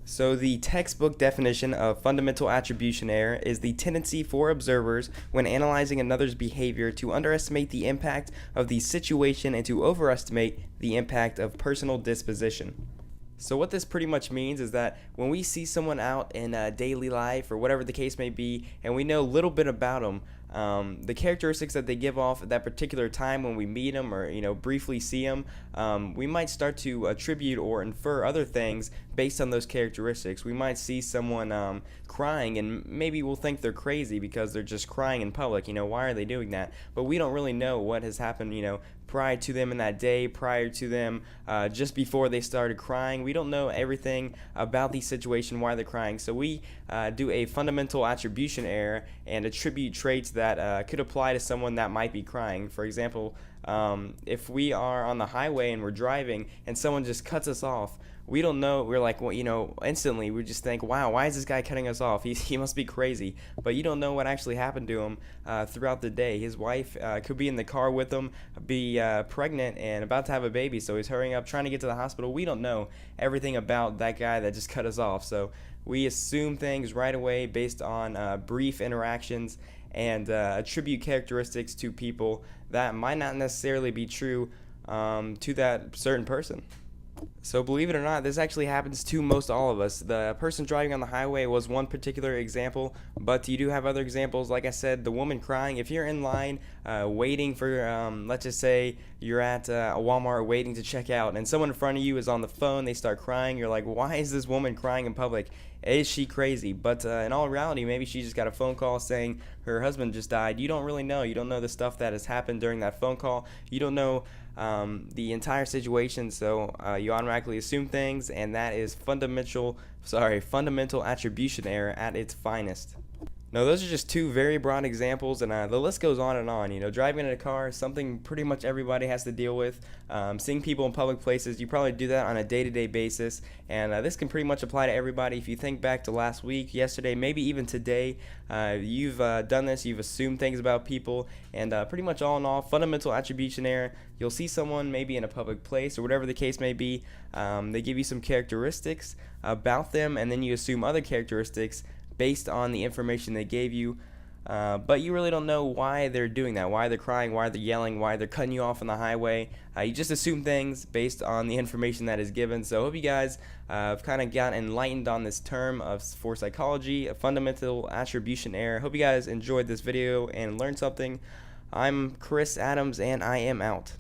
So the textbook definition of fundamental attribution error is the tendency for observers when analyzing another's behavior to underestimate the impact of the situation and to overestimate the impact of personal disposition. So what this pretty much means is that when we see someone out in daily life or whatever the case may be, and we know a little bit about them, the characteristics that they give off at that particular time when we meet them or briefly see them, we might start to attribute or infer other things based on those characteristics. We might see someone crying and maybe we'll think they're crazy because they're just crying in public. Why are they doing that? But we don't really know what has happened, prior to them in that day, prior to them just before they started crying. We don't know everything about the situation, why they're crying. So we do a fundamental attribution error and attribute traits that could apply to someone that might be crying. For example, if we are on the highway and we're driving and someone just cuts us off, we don't know. We're like, well, instantly we just think, wow, why is this guy cutting us off? He must be crazy. But you don't know what actually happened to him throughout the day. His wife could be in the car with him, be pregnant and about to have a baby, so he's hurrying up, trying to get to the hospital. We don't know everything about that guy that just cut us off. So we assume things right away based on brief interactions and attribute characteristics to people that might not necessarily be true to that certain person. So believe it or not, this actually happens to most all of us. The person driving on the highway was one particular example, but you do have other examples. Like I said, the woman crying. If you're in line waiting for, let's just say you're at a Walmart waiting to check out, and someone in front of you is on the phone, they start crying. You're like, why is this woman crying in public? Is she crazy? But in all reality, maybe she just got a phone call saying her husband just died. You don't really know. You don't know the stuff that has happened during that phone call. You don't know the entire situation, so you automatically assume things, and that is fundamental attribution error at its finest. Now, those are just two very broad examples, and the list goes on and on. Driving in a car is something pretty much everybody has to deal with. Seeing people in public places, you probably do that on a day-to-day basis, and this can pretty much apply to everybody. If you think back to last week, yesterday, maybe even today, you've done this. You've assumed things about people, and pretty much all in all, fundamental attribution error. You'll see someone maybe in a public place or whatever the case may be. They give you some characteristics about them, and then you assume other characteristics based on the information they gave you, but you really don't know why they're doing that, why they're crying, why they're yelling, why they're cutting you off on the highway. You just assume things based on the information that is given. So I hope you guys have kind of got enlightened on this term for psychology, a fundamental attribution error. Hope you guys enjoyed this video and learned something. I'm Chris Adams, and I am out.